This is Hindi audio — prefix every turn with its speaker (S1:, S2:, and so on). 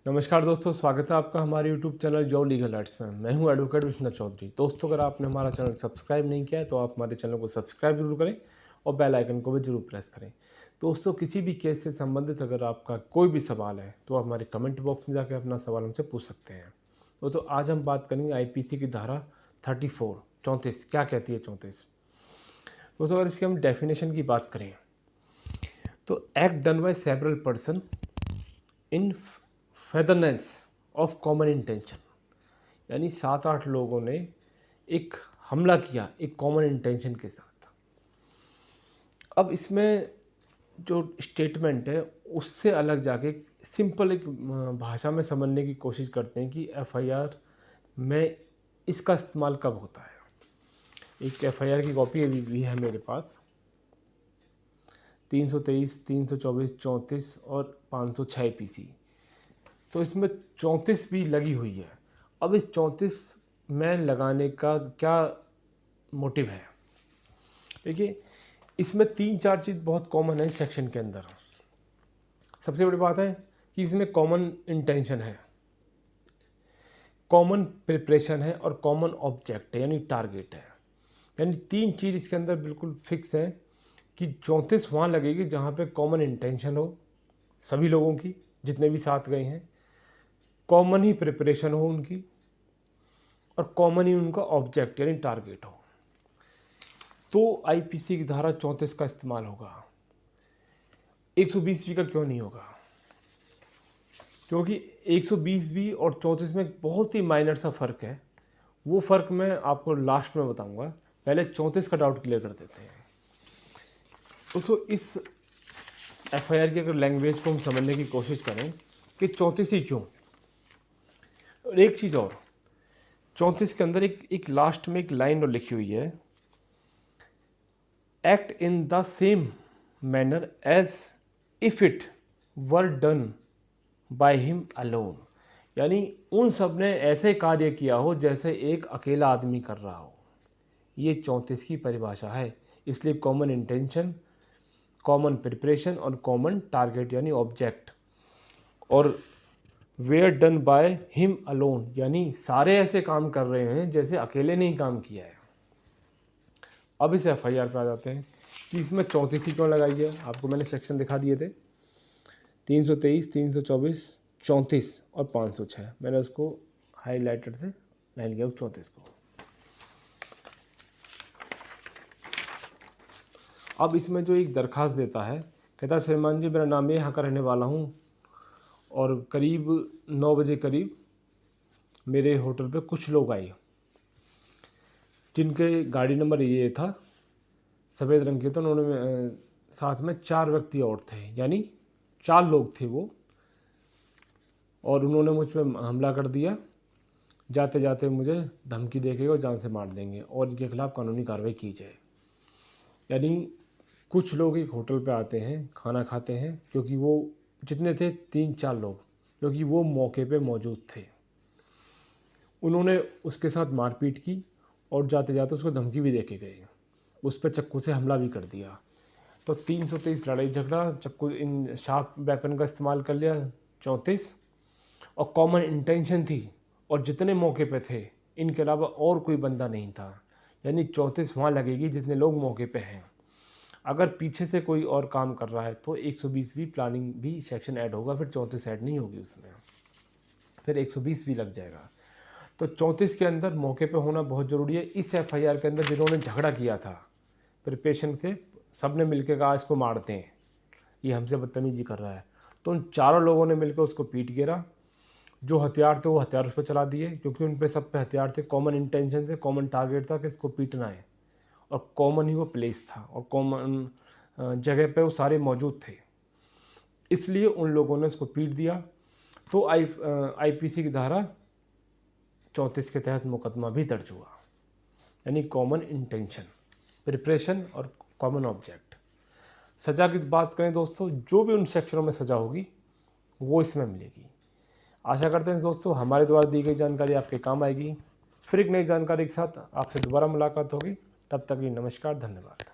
S1: नमस्कार दोस्तों, स्वागत है आपका हमारे YouTube channel job legal arts में। मैं हूं एडवोकेट विष्णु चौधरी। दोस्तों, अगर आपने हमारा चैनल सब्सक्राइब नहीं किया है तो आप हमारे चैनल को सब्सक्राइब जरूर करें और बेल आइकन को भी जरूर प्रेस करें। दोस्तों, किसी भी केस से संबंधित अगर आपका कोई भी सवाल है तो आप हमारे कमेंट बॉक्स में जाकर अपना सवाल हमसे पूछ सकते हैं। दोस्तों, आज हम बात करेंगे IPC की धारा 34 क्या कहती है 34। दोस्तों, अगर इसकी हम डेफिनेशन की बात करें तो act done by several person in furtherance of common intention, यानी 7-8 लोगों ने एक हमला किया एक कॉमन इंटेंशन के साथ। अब इसमें जो स्टेटमेंट है उससे अलग जाके सिंपल एक भाषा में समझने की कोशिश करते हैं कि FIR में इसका इस्तेमाल कब होता है। एक FIR की कॉपी अभी भी है मेरे पास, 323, 324, 34 और 506 IPC। तो इसमें 34 भी लगी हुई है। अब इस 34 में लगाने का क्या मोटिव है? देखिए, इसमें 3-4 चीज़ बहुत कॉमन है इस सेक्शन के अंदर। सबसे बड़ी बात है कि इसमें कॉमन इंटेंशन है, कॉमन प्रिपरेशन है और कॉमन ऑब्जेक्ट है यानी टारगेट है। यानी 3 चीज़ इसके अंदर बिल्कुल फिक्स है कि 34 वहाँ लगेगी जहाँ पे कॉमन इंटेंशन हो सभी लोगों की, जितने भी साथ गए हैं, कॉमन ही प्रिपरेशन हो उनकी और कॉमन ही उनका ऑब्जेक्ट यानी टारगेट हो। तो IPC की धारा 34 का इस्तेमाल होगा। 120 भी का क्यों नहीं होगा? क्योंकि 120 भी और 34 में बहुत ही माइनर सा फ़र्क है। वो फ़र्क मैं आपको लास्ट में बताऊंगा। पहले 34 का डाउट क्लियर कर देते हैं। तो इस FIR की अगर लैंग्वेज को हम समझने की कोशिश करें कि 34 ही क्यों। और एक चीज़ और, 34 के अंदर एक लास्ट में एक लाइन और लिखी हुई है, act in the same manner as if it were done by him alone, यानी उन सब ने ऐसे कार्य किया हो जैसे एक अकेला आदमी कर रहा हो। ये 34 की परिभाषा है। इसलिए कॉमन इंटेंशन, कॉमन प्रिपरेशन और कॉमन टारगेट यानी ऑब्जेक्ट, और were done by him alone यानी सारे ऐसे काम कर रहे हैं जैसे अकेले ने ही काम किया है। अब इस FIR पे आ जाते हैं कि इसमें 34 ही क्यों लगाई है। आपको मैंने सेक्शन दिखा दिए थे, 323, 324, 34 और 506। मैंने उसको हाईलाइटर से लाइन किया 34 को। अब इसमें जो एक दरखास्त देता है, कहता है श्रीमान जी, मेरा नाम ये यहाँ का रहने वाला हूँ और करीब 9 बजे करीब मेरे होटल पे कुछ लोग आए जिनके गाड़ी नंबर ये था, सफ़ेद रंग के। तो उन्होंने साथ में 4 व्यक्ति और थे, यानी 4 लोग थे वो, और उन्होंने मुझ पर हमला कर दिया। जाते जाते मुझे धमकी देके और जान से मार देंगे और इनके खिलाफ़ कानूनी कार्रवाई की जाए। यानी कुछ लोग एक होटल पे आते हैं, खाना खाते हैं, क्योंकि वो जितने थे 3-4 लोग, क्योंकि वो मौके पे मौजूद थे। उन्होंने उसके साथ मारपीट की और जाते जाते उसको धमकी भी देके गए, उस पर चाकू से हमला भी कर दिया। तो 323 लड़ाई झगड़ा, चाकू, इन शार्प वेपन का इस्तेमाल कर लिया 34, और कॉमन इंटेंशन थी और जितने मौके पे थे इनके अलावा और कोई बंदा नहीं था। यानी 34 वहाँ लगेगी जितने लोग मौके पे हैं। अगर पीछे से कोई और काम कर रहा है तो 120 भी प्लानिंग भी सेक्शन ऐड होगा, फिर 34 ऐड नहीं होगी उसमें, फिर 120 भी लग जाएगा। तो 34 के अंदर मौके पे होना बहुत ज़रूरी है। इस FIR के अंदर जिन्होंने झगड़ा किया था प्रिपरेशन से, सब ने मिलकर कहा इसको मारते हैं, ये हमसे बदतमीजी कर रहा है। तो उन चारों लोगों ने मिलकर उसको पीट गिरा। जो हथियार थे वो हथियार उस पर चला दिए, क्योंकि उन पे सब पे हथियार थे। कॉमन इंटेंशन से कॉमन टारगेट था कि इसको पीटना है, और कॉमन ही वो प्लेस था और कॉमन जगह पे वो सारे मौजूद थे, इसलिए उन लोगों ने उसको पीट दिया। तो IPC की धारा 34 के तहत मुकदमा भी दर्ज हुआ। यानी कॉमन इंटेंशन, प्रिपरेशन और कॉमन ऑब्जेक्ट। सज़ा की बात करें दोस्तों, जो भी उन सेक्शनों में सज़ा होगी वो इसमें मिलेगी। आशा करते हैं दोस्तों हमारे द्वारा दी गई जानकारी आपके काम आएगी। फिर एक नई जानकारी के साथ आपसे दोबारा मुलाकात होगी। तब तक के लिए नमस्कार, धन्यवाद।